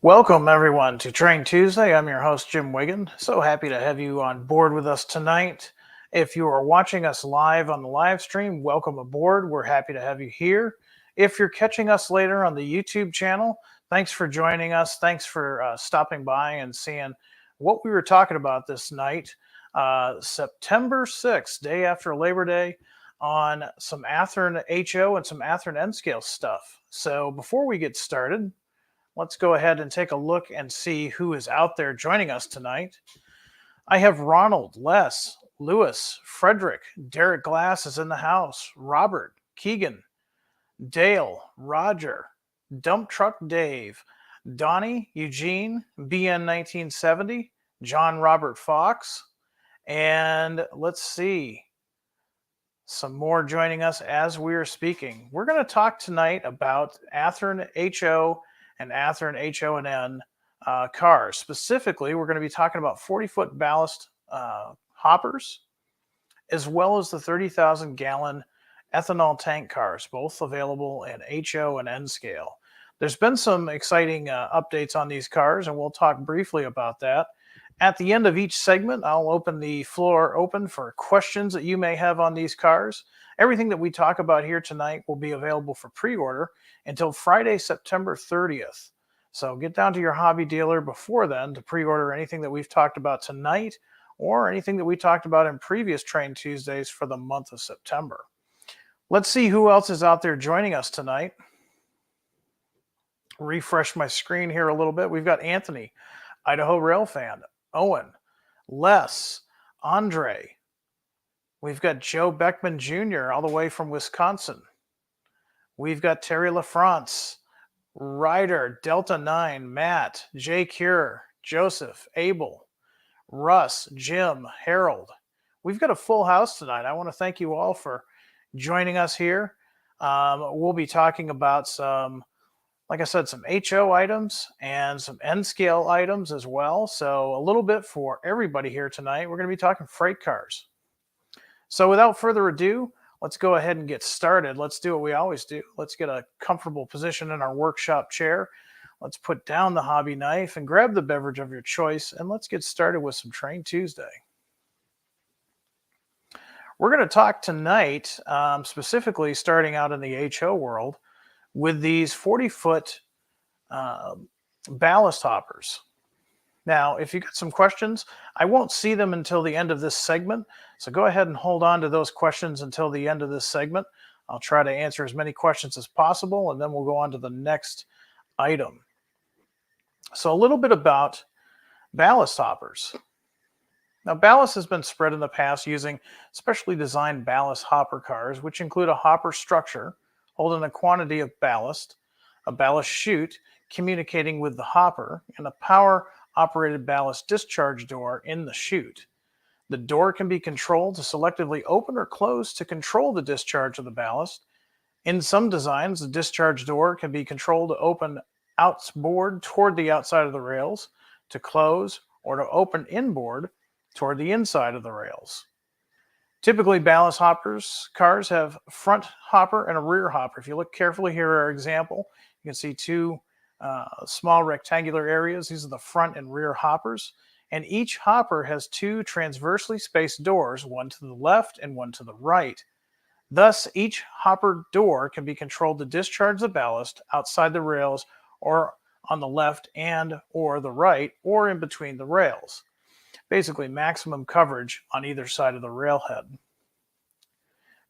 Welcome, everyone, to Train Tuesday. I'm your host, Jim Wiggin. So happy to have you on board with us tonight. If you are watching us live on the live stream, welcome aboard. We're happy to have you here. If you're catching us later on the YouTube channel, thanks for joining us. Thanks for stopping by and seeing what we were talking about this night, September 6th, day after Labor Day, on some Athearn HO and some Athearn N scale stuff. So before we get started, let's go ahead and take a look and see who is out there joining us tonight. I have Ronald, Les, Lewis, Frederick, Derek Glass is in the house, Robert, Keegan, Dale, Roger, Dump Truck Dave, Donnie, Eugene, BN 1970, John Robert Fox, and let's see, some more joining us as we are speaking. We're going to talk tonight about Athearn HO and Athearn HO and N cars. Specifically, we're going to be talking about 40-foot ballast hoppers, as well as the 30,000-gallon ethanol tank cars, both available in HO and N scale. There's been some exciting updates on these cars, and we'll talk briefly about that. At the end of each segment, I'll open the floor open for questions that you may have on these cars. Everything that we talk about here tonight will be available for pre-order until Friday, September 30th. So get down to your hobby dealer before then to pre-order anything that we've talked about tonight or anything that we talked about in previous Train Tuesdays for the month of September. Let's see who else is out there joining us tonight. Refresh my screen here a little bit. We've got Anthony, Idaho Rail Fan, Owen, Les, Andre. We've got Joe Beckman Jr. all the way from Wisconsin. We've got Terry LaFrance, Ryder, Delta 9, Matt, Jay Cure, Joseph, Abel, Russ, Jim, Harold. We've got a full house tonight. I want to thank you all for joining us here. We'll be talking about some, like I said, some HO items and some N-scale items as well. So a little bit for everybody here tonight. We're going to be talking freight cars. So without further ado, let's go ahead and get started. Let's do what we always do. Let's get a comfortable position in our workshop chair. Let's put down the hobby knife and grab the beverage of your choice, and let's get started with some Train Tuesday. We're going to talk tonight, specifically starting out in the HO world, with these 40-foot ballast hoppers. Now, if you got some questions, I won't see them until the end of this segment, so go ahead and hold on to those questions until the end of this segment. I'll try to answer as many questions as possible, and then we'll go on to the next item. So a little bit about ballast hoppers. Now, ballast has been spread in the past using specially designed ballast hopper cars, which include a hopper structure holding a quantity of ballast, a ballast chute communicating with the hopper, and a power-operated ballast discharge door in the chute. The door can be controlled to selectively open or close to control the discharge of the ballast. In some designs, the discharge door can be controlled to open outboard toward the outside of the rails, to close, or to open inboard toward the inside of the rails. Typically, ballast hoppers cars have a front hopper and a rear hopper. If you look carefully here at our example, you can see two small rectangular areas. These are the front and rear hoppers. And each hopper has two transversely spaced doors, one to the left and one to the right. Thus, each hopper door can be controlled to discharge the ballast outside the rails or on the left and or the right or in between the rails. Basically, maximum coverage on either side of the railhead.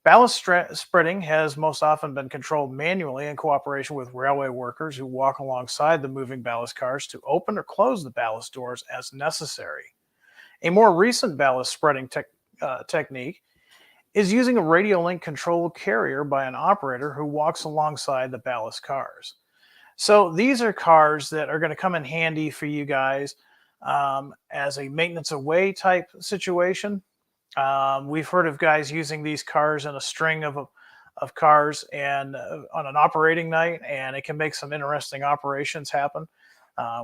Ballast spreading has most often been controlled manually in cooperation with railway workers who walk alongside the moving ballast cars to open or close the ballast doors as necessary. A more recent ballast spreading technique is using a radio link control carrier by an operator who walks alongside the ballast cars. So these are cars that are going to come in handy for you guys as a maintenance away type situation. We've heard of guys using these cars in a string of cars and on an operating night, and it can make some interesting operations happen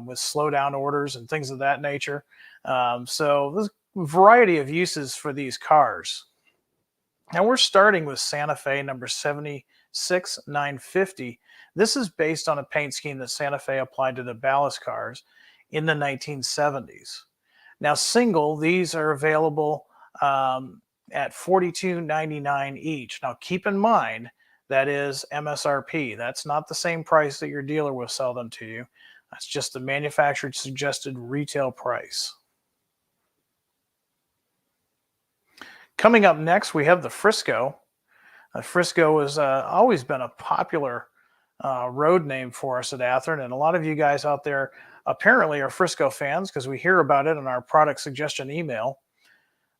with slow down orders and things of that nature. So there's a variety of uses for these cars. Now we're starting with Santa Fe number 76950 This is based on a paint scheme that Santa Fe applied to the Ballast cars in the 1970s. Now, single, these are available at $42.99 each. Now, keep in mind that is MSRP. That's not the same price that your dealer will sell them to you. That's just the manufacturer suggested retail price. Coming up next, we have the FRISCO. FRISCO has always been a popular road name for us at Athearn, and a lot of you guys out there apparently are FRISCO fans because we hear about it in our product suggestion email.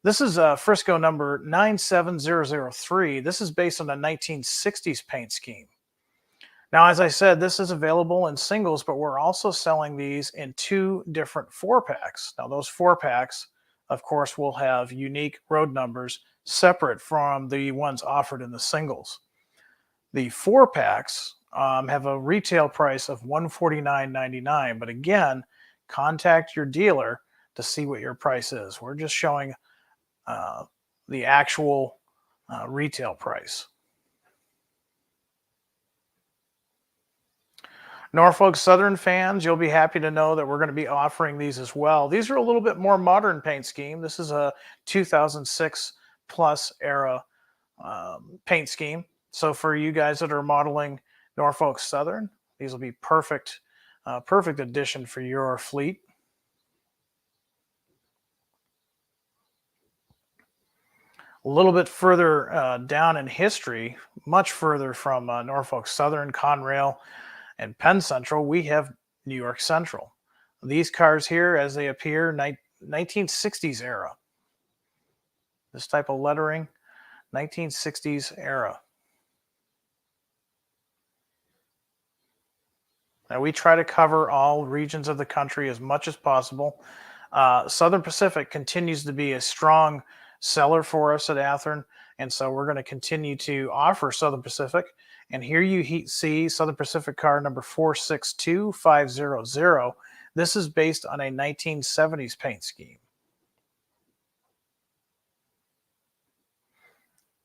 This is FRISCO number 97003. This is based on a 1960s paint scheme. Now, as I said, this is available in singles, but we're also selling these in 2 different 4-packs. Now, those 4-packs, of course, will have unique road numbers separate from the ones offered in the singles. The 4-packs have a retail price of $149.99, but again, contact your dealer to see what your price is. We're just showing the actual retail price. Norfolk Southern fans, you'll be happy to know that we're going to be offering these as well. These are a little bit more modern paint scheme. This is a 2006 plus era paint scheme. So for you guys that are modeling Norfolk Southern, these will be perfect addition for your fleet. A little bit further down in history, much further from Norfolk Southern, Conrail, and Penn Central, we have New York Central. These cars here, as they appear, 1960s era. This type of lettering, 1960s era. Now, we try to cover all regions of the country as much as possible. Southern Pacific continues to be a strong seller for us at Athearn, and so we're going to continue to offer Southern Pacific. And here you see Southern Pacific car number 462500. This is based on a 1970s paint scheme.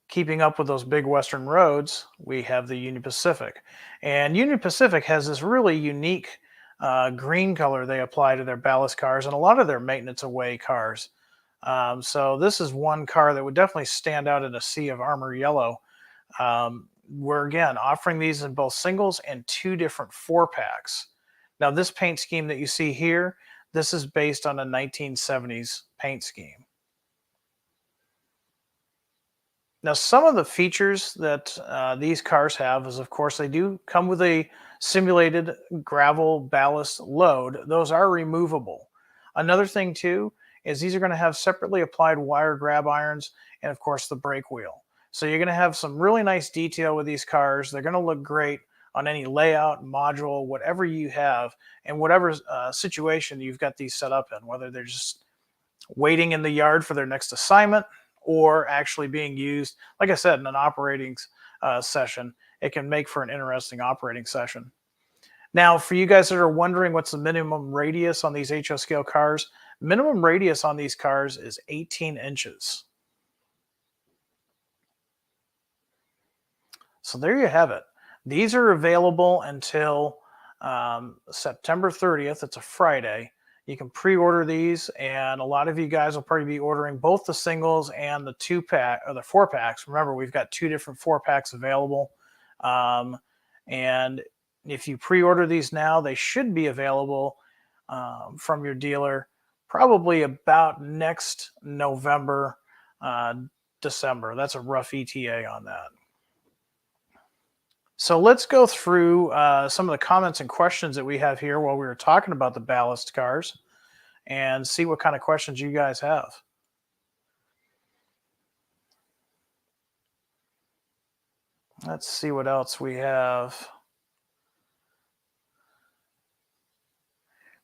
Keeping up with those big western roads, we have the Union Pacific. And Union Pacific has this really unique green color they apply to their ballast cars and a lot of their maintenance away cars. So this is one car that would definitely stand out in a sea of armor yellow. We're again offering these in both singles and 2 different 4-packs. Now, this paint scheme that you see here, this is based on a 1970s paint scheme. Now, some of the features that these cars have is, of course, they do come with a simulated gravel ballast load. Those are removable. Another thing, too, is these are going to have separately applied wire grab irons and, of course, the brake wheel. So you're going to have some really nice detail with these cars. They're going to look great on any layout, module, whatever you have, and whatever situation you've got these set up in, whether they're just waiting in the yard for their next assignment or actually being used, like I said, in an operating session. It can make for an interesting operating session. Now, for you guys that are wondering what's the minimum radius on these HO scale cars, minimum radius on these cars is 18 inches. So there you have it. These are available until September 30th. It's a Friday. You can pre-order these, and a lot of you guys will probably be ordering both the singles and the 2-pack or the 4-packs. Remember, we've got 2 different 4-packs available. And if you pre-order these now, they should be available from your dealer probably about next November, December. That's a rough ETA on that. So let's go through some of the comments and questions that we have here while we were talking about the ballast cars and see what kind of questions you guys have. Let's see what else we have.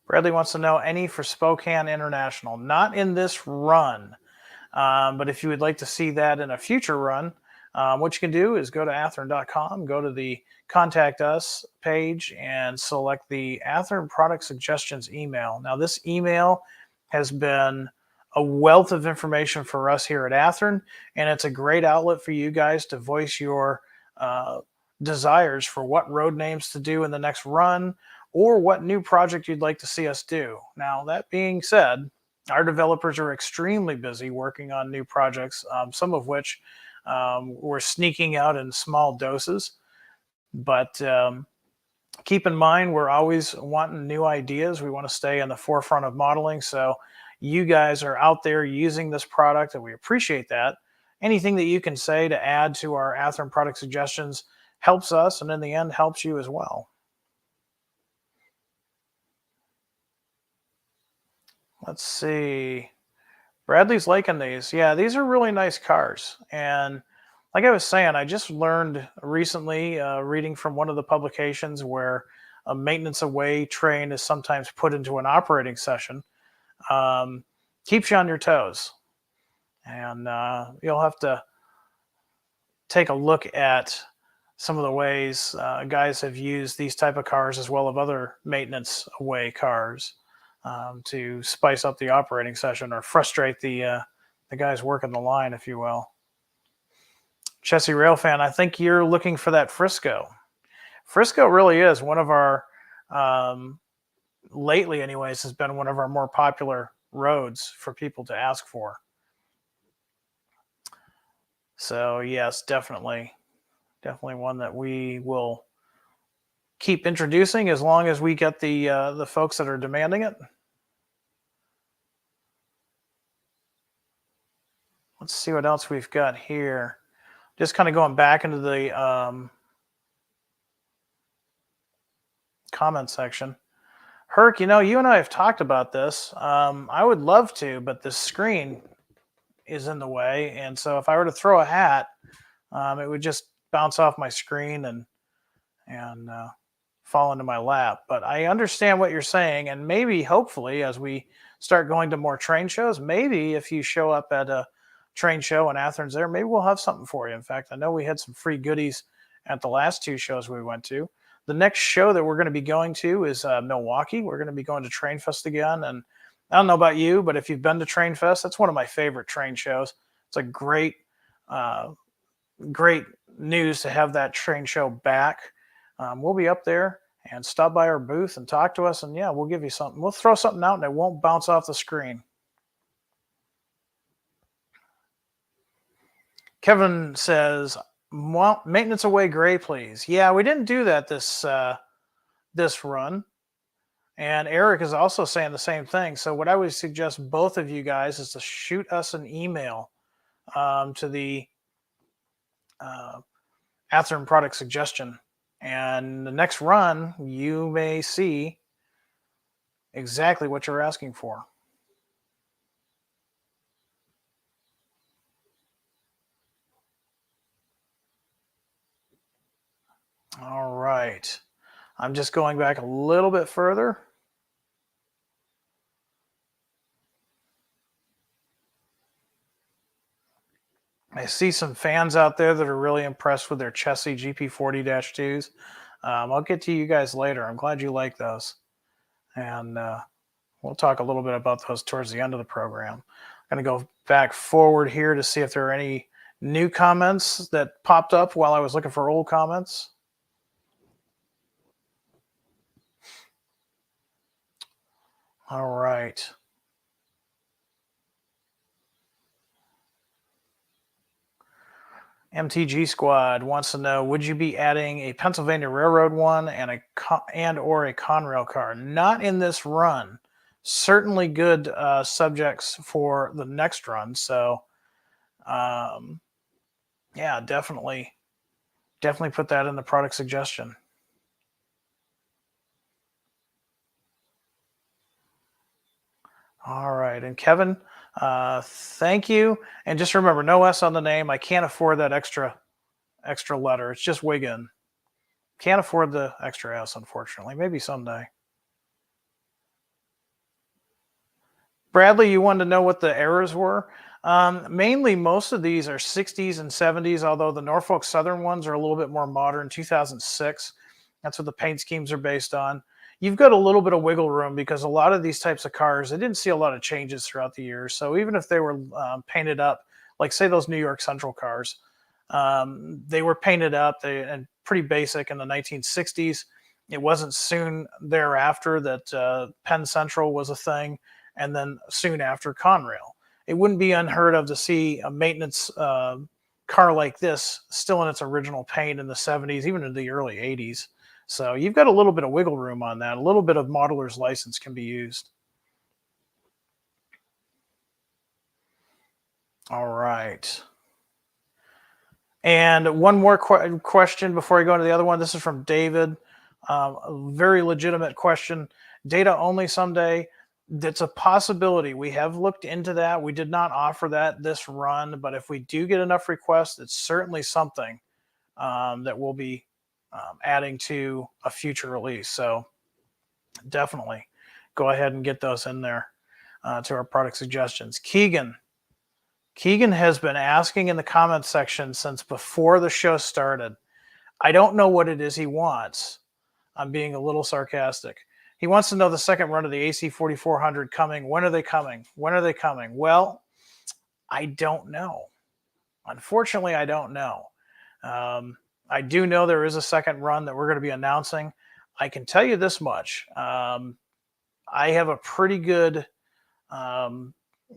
Bradley wants to know any for Spokane International. Not in this run, but if you would like to see that in a future run, what you can do is go to athearn.com, go to the Contact Us page, and select the Athearn Product Suggestions email. Now, this email has been a wealth of information for us here at Athearn, and it's a great outlet for you guys to voice your desires for what road names to do in the next run or what new project you'd like to see us do. Now, that being said, our developers are extremely busy working on new projects, some of which we're sneaking out in small doses. But keep in mind, we're always wanting new ideas. We want to stay in the forefront of modeling. So you guys are out there using this product, and we appreciate that. Anything that you can say to add to our Athearn product suggestions helps us, and in the end, helps you as well. Let's see. Bradley's liking these. Yeah, these are really nice cars. And like I was saying, I just learned recently, reading from one of the publications, where a maintenance away train is sometimes put into an operating session. Um, Keeps you on your toes. And you'll have to take a look at some of the ways guys have used these type of cars, as well as other maintenance away cars, to spice up the operating session or frustrate the guys working the line, if you will. Chessie Railfan, I think you're looking for that FRISCO. FRISCO really is one of our, lately anyways, has been one of our more popular roads for people to ask for. So yes, definitely one that we will keep introducing as long as we get the folks that are demanding it. Let's see what else we've got here. Just kind of going back into the comment section. Herc, you and I have talked about this. I would love to, but the screen is in the way, and so if I were to throw a hat, it would just bounce off my screen and fall into my lap. But I understand what you're saying, and maybe, hopefully, as we start going to more train shows, maybe if you show up at a train show and Athearn's there, maybe we'll have something for you. In fact, I know we had some free goodies at the last two shows we went to. The next show that we're going to be going to is Milwaukee. We're going to be going to Train Fest again, and I don't know about you, but if you've been to Train Fest, that's one of my favorite train shows. It's a great news to have that train show back. We'll be up there, and stop by our booth and talk to us, and yeah, we'll give you something. We'll throw something out, and it won't bounce off the screen. Kevin says, maintenance away gray, please. Yeah, we didn't do that this run. And Eric is also saying the same thing. So what I would suggest both of you guys is to shoot us an email to the Athearn product suggestion. And the next run, you may see exactly what you're asking for. All right. I'm just going back a little bit further. I see some fans out there that are really impressed with their Chessie GP40-2s. I'll get to you guys later. I'm glad you like those. And we'll talk a little bit about those towards the end of the program. I'm going to go back forward here to see if there are any new comments that popped up while I was looking for old comments. All right. MTG Squad wants to know, would you be adding a Pennsylvania Railroad one and or a Conrail car? Not in this run. Certainly good subjects for the next run. So, yeah, definitely put that in the product suggestion. All right, and Kevin, thank you. And just remember, no S on the name. I can't afford that extra letter. It's just Wiggin. Can't afford the extra S, unfortunately. Maybe someday. Bradley, you wanted to know what the errors were. Mainly, most of these are 60s and 70s, although the Norfolk Southern ones are a little bit more modern, 2006. That's what the paint schemes are based on. You've got a little bit of wiggle room because a lot of these types of cars, they didn't see a lot of changes throughout the years. So even if they were painted up, like say those New York Central cars, They were painted up and pretty basic in the 1960s. It wasn't soon thereafter that Penn Central was a thing, and then soon after Conrail. It wouldn't be unheard of to see a maintenance car like this still in its original paint in the 70s, even in the early 80s. So you've got a little bit of wiggle room on that. A little bit of modeler's license can be used. All right. And one more question before I go into the other one. This is from David. A very legitimate question. Data only someday. That's a possibility. We have looked into that. We did not offer that this run, but if we do get enough requests, it's certainly something that we'll be adding to a future release. So definitely go ahead and get those in there to our product suggestions. Keegan has been asking in the comments section since before the show started. I don't know what it is he wants. I'm being a little sarcastic. He wants to know the second run of the AC 4400 coming. When are they coming? When are they coming? Well, I don't know. Unfortunately, I don't know. I do know there is a second run that we're going to be announcing. I can tell you this much. I have a pretty good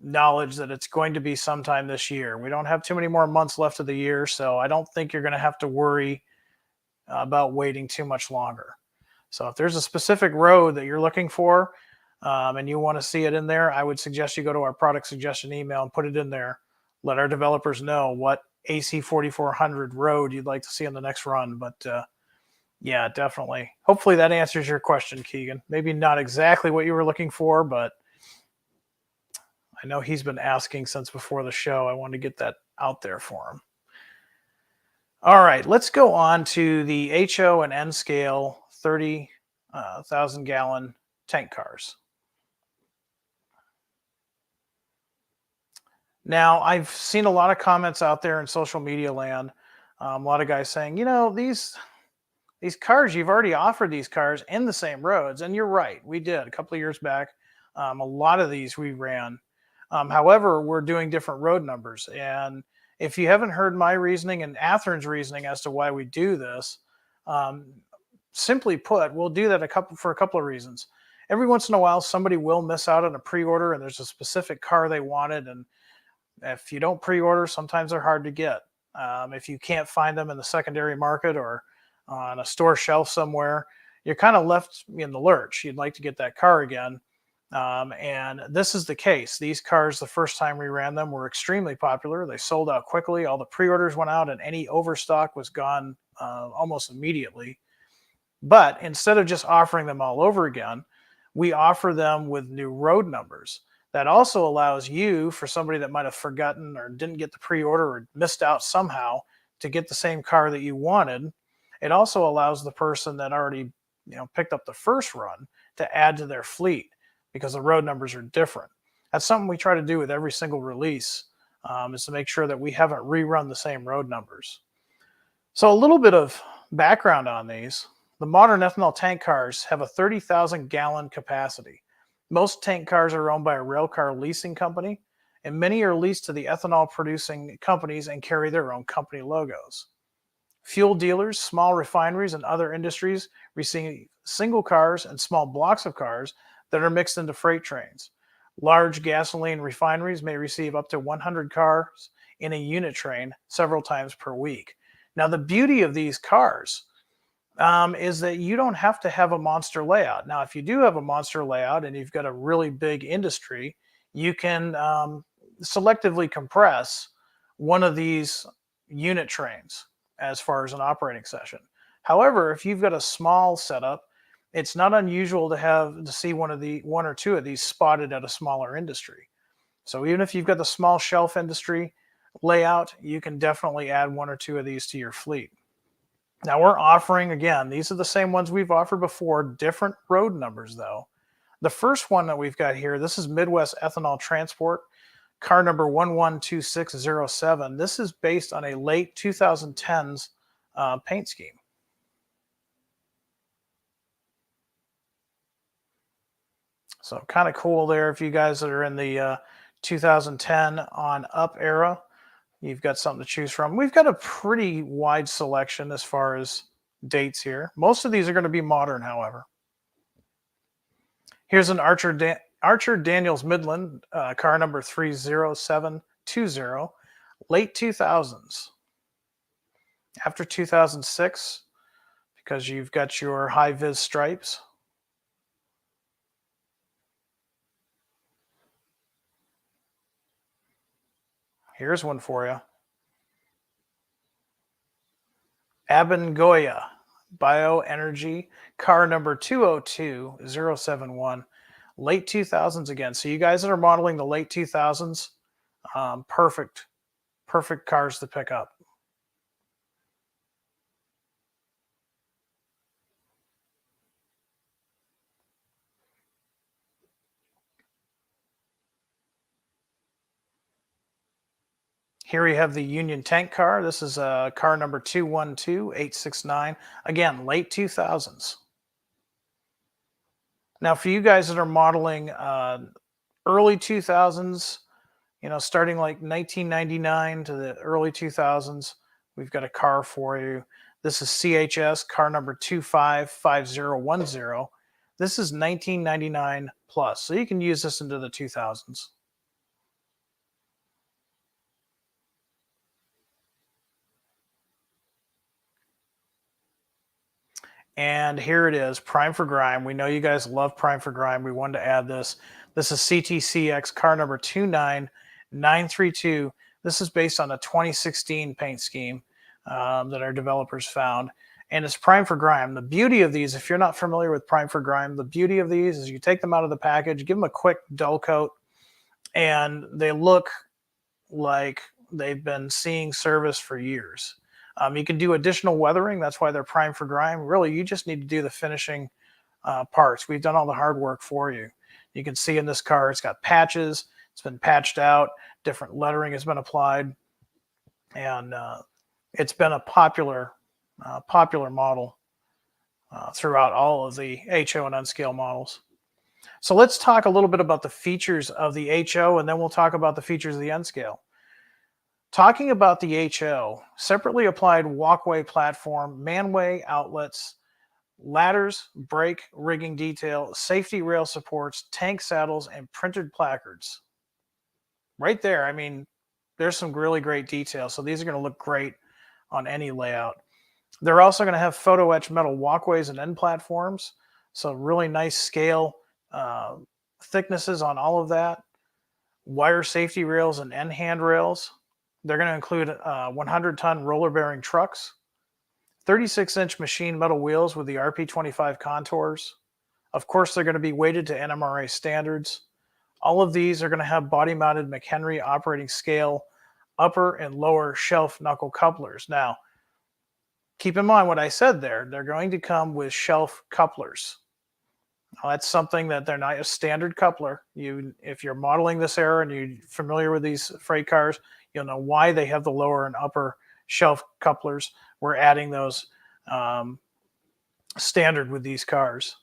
knowledge that it's going to be sometime this year. We don't have too many more months left of the year, so I don't think you're going to have to worry about waiting too much longer. So if there's a specific road that you're looking for and you want to see it in there, I would suggest you go to our product suggestion email and put it in there. Let our developers know what AC 4400 road you'd like to see in the next run. But yeah, definitely. Hopefully that answers your question, Keegan. Maybe not exactly what you were looking for, but I know he's been asking since before the show. I wanted to get that out there for him. All right, let's go on to the HO and N scale 30,000 gallon tank cars. Now, I've seen a lot of comments out there in social media land. A lot of guys saying, you know, these cars, you've already offered these cars in the same roads. And you're right, we did a couple of years back. A lot of these we ran. However, we're doing different road numbers. And if you haven't heard my reasoning and Athearn's reasoning as to why we do this, simply put, we'll do that for a couple of reasons. Every once in a while, somebody will miss out on a pre-order and there's a specific car they wanted. And if you don't pre-order, sometimes they're hard to get. If you can't find them in the secondary market or on a store shelf somewhere, you're kind of left in the lurch. You'd like to get that car again. And this is the case. These cars, the first time we ran them, were extremely popular. They sold out quickly. All the pre-orders went out and any overstock was gone almost immediately. But instead of just offering them all over again, we offer them with new road numbers. That also allows you, for somebody that might have forgotten or didn't get the pre-order or missed out somehow, to get the same car that you wanted. It also allows the person that already picked up the first run to add to their fleet because the road numbers are different. That's something we try to do with every single release, is to make sure that we haven't rerun the same road numbers. So a little bit of background on these. The modern ethanol tank cars have a 30,000 gallon capacity. Most tank cars are owned by a railcar leasing company, and many are leased to the ethanol producing companies and carry their own company logos. Fuel dealers, small refineries, and other industries receive single cars and small blocks of cars that are mixed into freight trains. Large gasoline refineries may receive up to 100 cars in a unit train several times per week. Now, the beauty of these cars is that you don't have to have a monster layout. Now, if you do have a monster layout and you've got a really big industry, you can selectively compress one of these unit trains as far as an operating session. However, if you've got a small setup, it's not unusual to see one or two of these spotted at a smaller industry. So even if you've got the small shelf industry layout, you can definitely add one or two of these to your fleet. Now we're offering, again, these are the same ones we've offered before, different road numbers though. The first one that we've got here, this is Midwest Ethanol Transport, car number 112607. This is based on a late 2010s paint scheme. So kind of cool there if you guys that are in the 2010 on up era. You've got something to choose from. We've got a pretty wide selection as far as dates here. Most of these are going to be modern, however. Here's an Archer Daniels Midland, car number 30720, late 2000s. After 2006, because you've got your high vis stripes. Here's one for you. Abengoya Bioenergy, car number 202071, late 2000s again. So you guys that are modeling the late 2000s, perfect cars to pick up. Here we have the Union Tank Car. This is car number 212869. Again, late 2000s. Now, for you guys that are modeling early 2000s, starting like 1999 to the early 2000s, we've got a car for you. This is CHS, car number 255010. This is 1999 plus, so you can use this into the 2000s. And here it is, Prime for Grime. We know you guys love Prime for Grime. We wanted to add this. This is CTCX, car number 29932. This is based on a 2016 paint scheme that our developers found. And it's Prime for Grime. The beauty of these, if you're not familiar with Prime for Grime, the beauty of these is you take them out of the package, give them a quick dull coat, and they look like they've been seeing service for years. You can do additional weathering. That's why they're Prime for Grime. Really, you just need to do the finishing parts. We've done all the hard work for you. You can see in this car, it's got patches. It's been patched out. Different lettering has been applied. And it's been a popular model throughout all of the HO and N scale models. So let's talk a little bit about the features of the HO, and then we'll talk about the features of the N scale. Talking about the HO, separately applied walkway platform, manway outlets, ladders, brake rigging detail, safety rail supports, tank saddles, and printed placards. Right there, I mean, there's some really great detail. So these are going to look great on any layout. They're also going to have photo etch metal walkways and end platforms. So really nice scale thicknesses on all of that. Wire safety rails and end handrails. They're going to include 100-ton roller bearing trucks, 36-inch machine metal wheels with the RP25 contours. Of course, they're going to be weighted to NMRA standards. All of these are going to have body-mounted McHenry operating scale, upper and lower shelf knuckle couplers. Now, keep in mind what I said there. They're going to come with shelf couplers. Now, that's something that they're not a standard coupler. If you're modeling this era and you're familiar with these freight cars, you'll know why they have the lower and upper shelf couplers. We're adding those standard with these cars.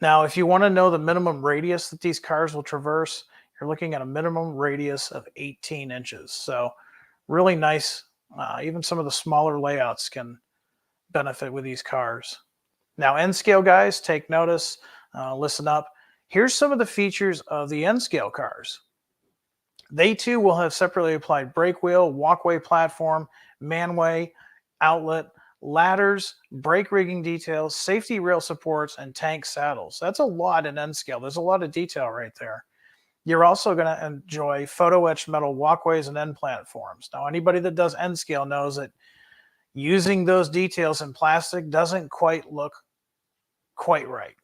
Now, if you want to know the minimum radius that these cars will traverse, you're looking at a minimum radius of 18 inches. So really nice. Even some of the smaller layouts can benefit with these cars. Now, N scale guys, take notice, listen up. Here's some of the features of the N scale cars. They too will have separately applied brake wheel, walkway platform, manway, outlet, ladders, brake rigging details, safety rail supports, and tank saddles. That's a lot in N scale. There's a lot of detail right there. You're also going to enjoy photo etched metal walkways and end platforms. Now, anybody that does N scale knows that using those details in plastic doesn't quite look quite right.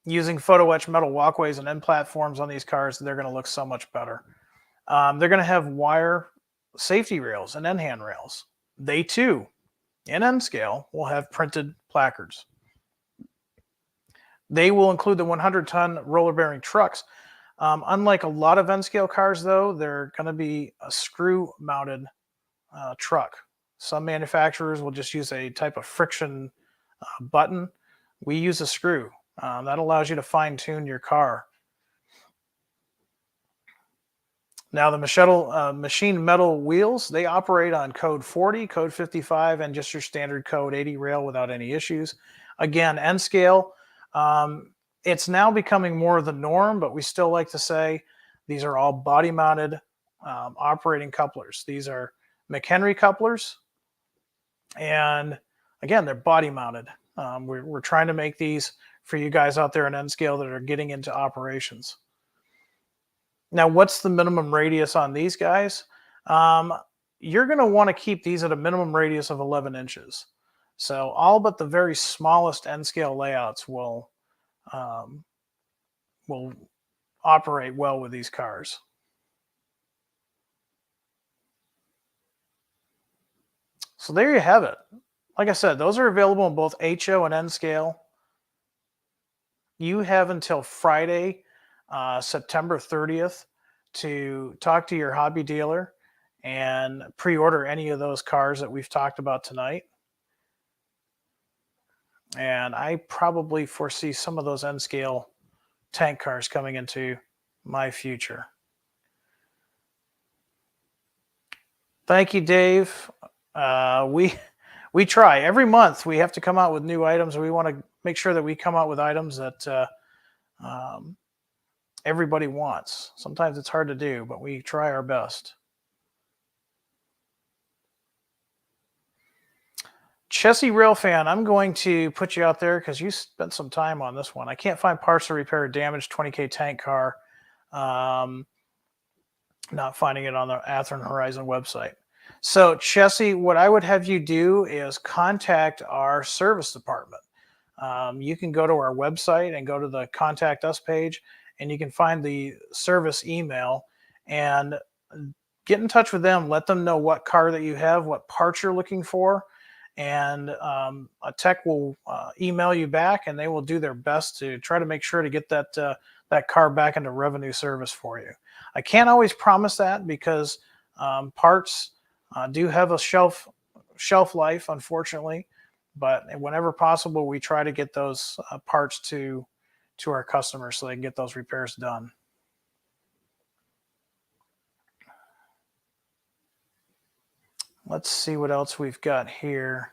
Using photo etched metal walkways and end platforms on these cars, they're going to look so much better. They're going to have wire safety rails and end handrails. They too, in N scale, will have printed placards. They will include the 100-ton roller bearing trucks. Unlike a lot of N scale cars, though, they're going to be a screw mounted truck. Some manufacturers will just use a type of friction button. We use a screw. That allows you to fine tune your car. Now the machine metal wheels, they operate on code 40, code 55, and just your standard code 80 rail without any issues. Again, N scale, it's now becoming more the norm, but we still like to say these are all body mounted operating couplers. These are McHenry couplers, and again, they're body mounted. We're trying to make these for you guys out there in N scale that are getting into operations. Now, what's the minimum radius on these guys? Um, you're going to want to keep these at a minimum radius of 11 inches. So all but the very smallest N scale layouts um, will operate well with these cars. So there you have it. Like I said, those are available in both HO and N scale. You have until Friday, September 30th, to talk to your hobby dealer and pre-order any of those cars that we've talked about tonight. And I probably foresee some of those N-scale tank cars coming into my future. Thank you, Dave. We try every month. We have to come out with new items. We want to make sure that we come out with items that everybody wants. Sometimes it's hard to do, but we try our best. Chessie Railfan, I'm going to put you out there because you spent some time on this one. I can't find parts to repair a damaged 20K tank car. Not finding it on the Athearn Horizon website. So, Chessie, what I would have you do is contact our service department. You can go to our website and go to the Contact Us page, and you can find the service email and get in touch with them. Let them know what car that you have, what parts you're looking for, and a tech will email you back, and they will do their best to try to make sure to get that car back into revenue service for you. I can't always promise that because parts do have a shelf life, unfortunately. But whenever possible, we try to get those parts to our customers so they can get those repairs done. Let's see what else we've got here.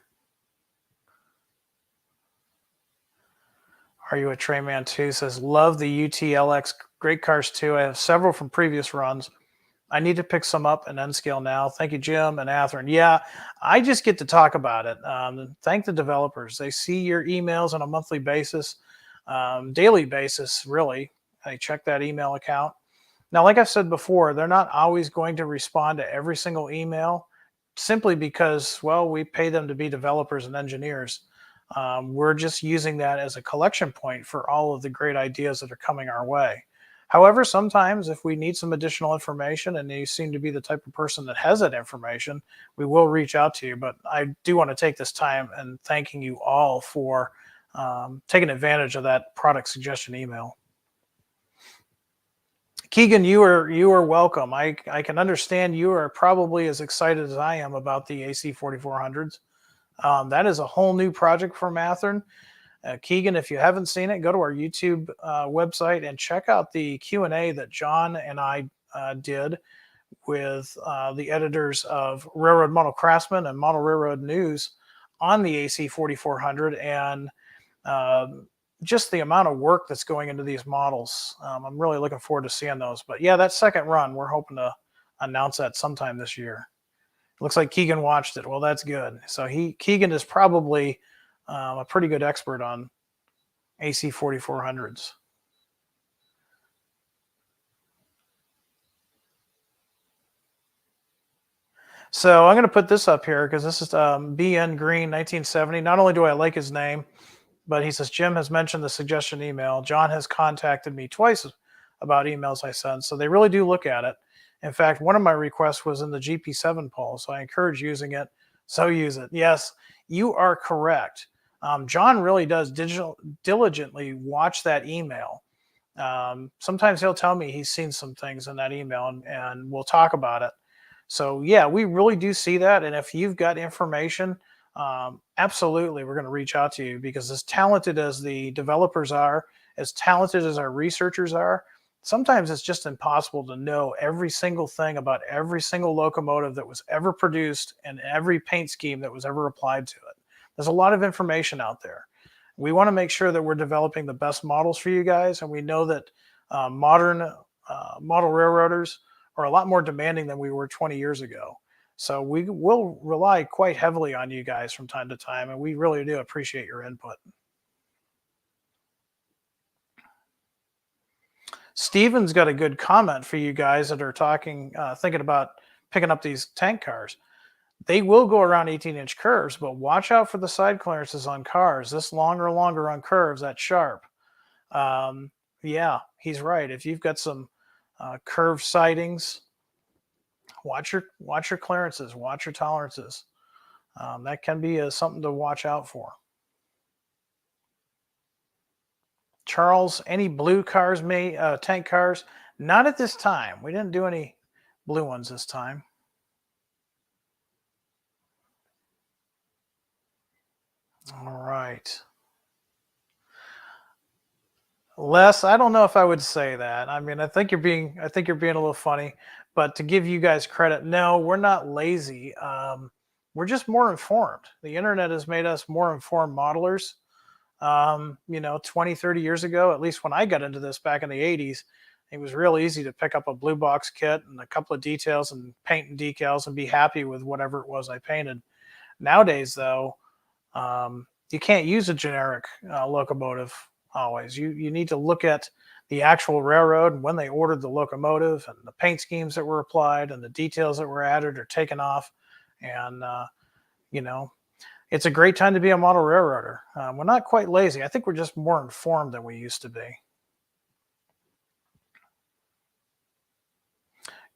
Are you a Trayman too? Says, love the UTLX. Great cars too. I have several from previous runs. I need to pick some up in N scale now. Thank you, Jim and Athearn. Yeah, I just get to talk about it. Thank the developers. They see your emails on a monthly basis, daily basis, really. I check that email account. Now, like I've said before, they're not always going to respond to every single email simply because, well, we pay them to be developers and engineers. We're just using that as a collection point for all of the great ideas that are coming our way. However, sometimes if we need some additional information and you seem to be the type of person that has that information, we will reach out to you. But I do want to take this time and thanking you all for taking advantage of that product suggestion email. Keegan, you are welcome. I can understand you are probably as excited as I am about the AC 4400s. That is a whole new project from Athearn. Keegan, if you haven't seen it, go to our YouTube website and check out the Q&A that John and I did with the editors of Railroad Model Craftsman and Model Railroad News on the AC 4400 and just the amount of work that's going into these models. I'm really looking forward to seeing those. But yeah, that second run, we're hoping to announce that sometime this year. It looks like Keegan watched it. Well, that's good. So Keegan is probably a pretty good expert on AC 4400s. So I'm going to put this up here because this is BN Green 1970. Not only do I like his name, but he says, Jim has mentioned the suggestion email. John has contacted me twice about emails I send. So they really do look at it. In fact, one of my requests was in the GP7 poll. So I encourage using it. So use it. Yes, you are correct. John really does diligently watch that email. Sometimes he'll tell me he's seen some things in that email and we'll talk about it. So yeah, we really do see that. And if you've got information, absolutely, we're going to reach out to you because as talented as the developers are, as talented as our researchers are, sometimes it's just impossible to know every single thing about every single locomotive that was ever produced and every paint scheme that was ever applied to it. There's a lot of information out there. We want to make sure that we're developing the best models for you guys, and we know that modern model railroaders are a lot more demanding than we were 20 years ago. So we will rely quite heavily on you guys from time to time, and we really do appreciate your input. Steven's got a good comment for you guys that are thinking about picking up these tank cars. They will go around 18-inch curves, but watch out for the side clearances on cars. This longer on curves, that's sharp. Yeah, he's right. If you've got some curved sidings, watch your clearances, watch your tolerances. That can be something to watch out for. Charles, any blue cars, tank cars? Not at this time. We didn't do any blue ones this time. All right. Les, I don't know if I would say that. I mean, I think you're being a little funny, but to give you guys credit, no, we're not lazy. We're just more informed. The internet has made us more informed modelers. 20, 30 years ago, at least when I got into this back in the 80s, it was real easy to pick up a blue box kit and a couple of details and paint and decals and be happy with whatever it was I painted. Nowadays, though, you can't use a generic locomotive always. You need to look at the actual railroad and when they ordered the locomotive and the paint schemes that were applied and the details that were added or taken off. And, it's a great time to be a model railroader. We're not quite lazy. I think we're just more informed than we used to be.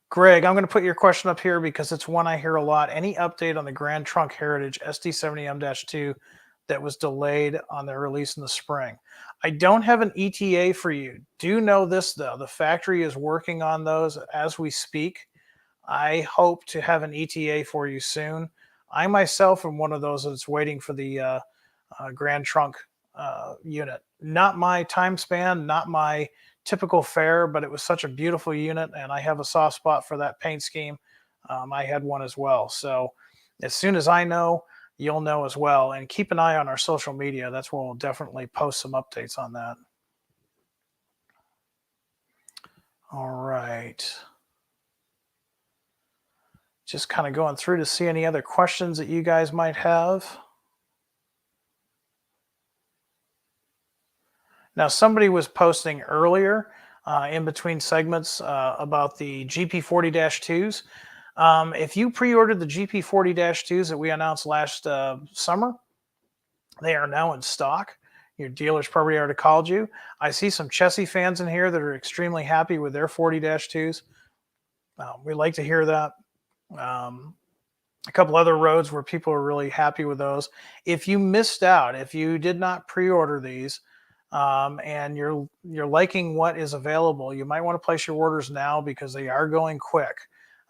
Greg, I'm going to put your question up here because it's one I hear a lot. Any update on the Grand Trunk Heritage SD70M-2 that was delayed on their release in the spring? I don't have an ETA for you. Do know this, though. The factory is working on those as we speak. I hope to have an ETA for you soon. I myself am one of those that's waiting for the Grand Trunk unit. Not my time span, not my typical fare, but it was such a beautiful unit, and I have a soft spot for that paint scheme. I had one as well. So as soon as I know, you'll know as well. And keep an eye on our social media. That's where we'll definitely post some updates on that. All right. Just kind of going through to see any other questions that you guys might have. Now, somebody was posting earlier in between segments about the GP40-2s. If you pre-ordered the GP40-2s that we announced last summer, they are now in stock. Your dealer's probably already called you. I see some Chessie fans in here that are extremely happy with their 40-2s. We like to hear that. A couple other roads where people are really happy with those. If you missed out, if you did not pre-order these, and you're liking what is available, you might want to place your orders now because they are going quick.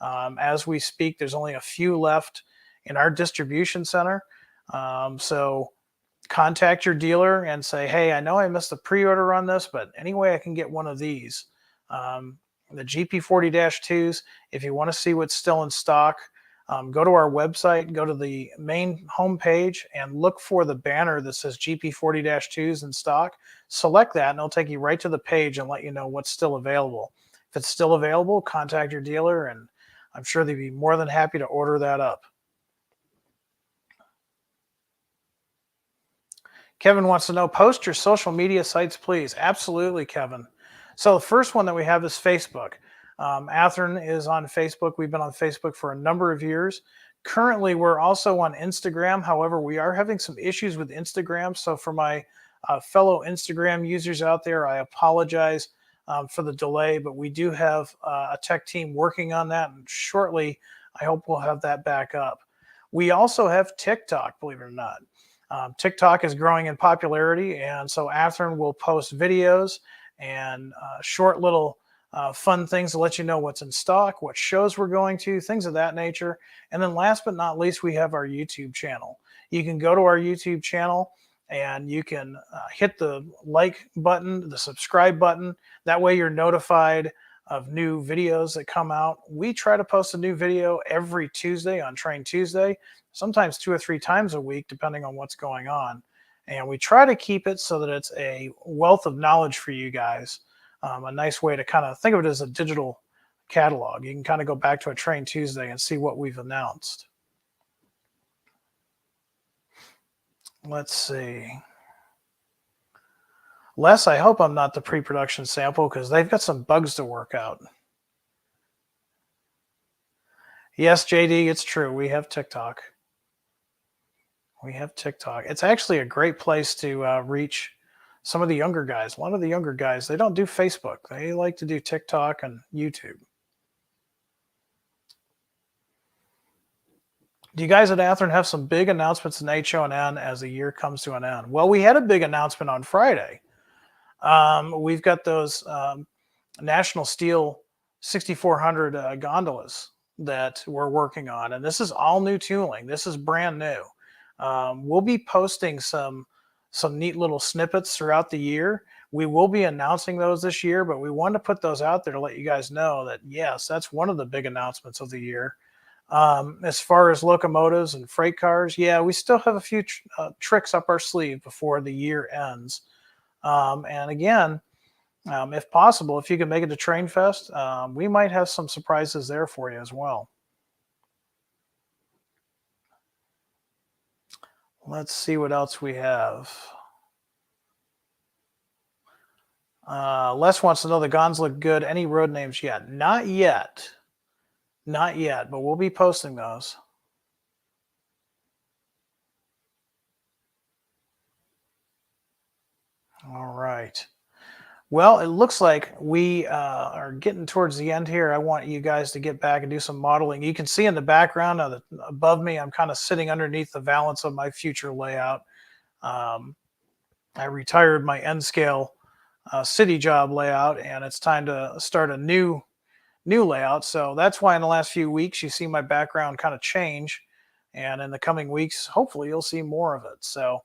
As we speak, there's only a few left in our distribution center. So contact your dealer and say, hey, I know I missed the pre-order on this, but anyway, I can get one of these. The GP40-2s, if you want to see what's still in stock, go to our website, go to the main homepage and look for the banner that says GP40-2s in stock. Select that and it'll take you right to the page and let you know what's still available. If it's still available, contact your dealer and I'm sure they'd be more than happy to order that up. Kevin wants to know, post your social media sites, please. Absolutely, Kevin. So the first one that we have is Facebook. Athearn is on Facebook. We've been on Facebook for a number of years. Currently, we're also on Instagram. However, we are having some issues with Instagram. So for my fellow Instagram users out there, I apologize for the delay, but we do have a tech team working on that. And shortly, I hope we'll have that back up. We also have TikTok, believe it or not. TikTok is growing in popularity. And so Athearn will post videos and short little fun things to let you know what's in stock, what shows we're going to, things of that nature. And then last but not least, we have our YouTube channel. You can go to our YouTube channel and you can hit the like button, the subscribe button. That way you're notified of new videos that come out. We try to post a new video every Tuesday on Train Tuesday, sometimes 2 or 3 times a week, depending on what's going on. And we try to keep it so that it's a wealth of knowledge for you guys. A nice way to kind of think of it as a digital catalog. You can kind of go back to a Train Tuesday and see what we've announced. Let's see. Les, I hope I'm not the pre-production sample because they've got some bugs to work out. Yes, JD, it's true. We have TikTok. We have TikTok. It's actually a great place to reach some of the younger guys. A lot of the younger guys, they don't do Facebook. They like to do TikTok and YouTube. Do you guys at Athearn have some big announcements in HO and N as the year comes to an end? Well, we had a big announcement on Friday. We've got those National Steel 6400 gondolas that we're working on, and this is all new tooling. This is brand new. We'll be posting some neat little snippets throughout the year. We will be announcing those this year, but we wanted to put those out there to let you guys know that, yes, that's one of the big announcements of the year. As far as locomotives and freight cars, yeah, we still have a few tricks up our sleeve before the year ends. And again, if possible, if you can make it to Train Fest, we might have some surprises there for you as well. Let's see what else we have. Les wants to know the Gons look good. Any road names yet? Not yet. Not yet, but we'll be posting those. All right. Well, it looks like we are getting towards the end here. I want you guys to get back and do some modeling. You can see in the background above me, I'm kind of sitting underneath the valance of my future layout. I retired my N-scale city job layout, and it's time to start a new layout. So that's why in the last few weeks you see my background kind of change, and in the coming weeks hopefully you'll see more of it. So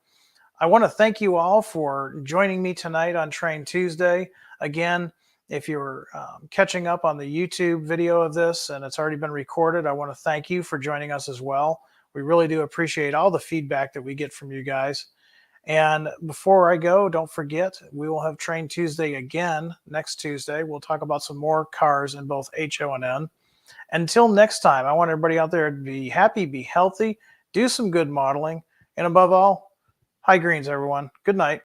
I want to thank you all for joining me tonight on Train Tuesday. Again, if you're catching up on the YouTube video of this and it's already been recorded, I want to thank you for joining us as well. We really do appreciate all the feedback that we get from you guys. And before I go, don't forget, we will have Train Tuesday again next Tuesday. We'll talk about some more cars in both HO and N. Until next time, I want everybody out there to be happy, be healthy, do some good modeling, and above all, high greens, everyone. Good night.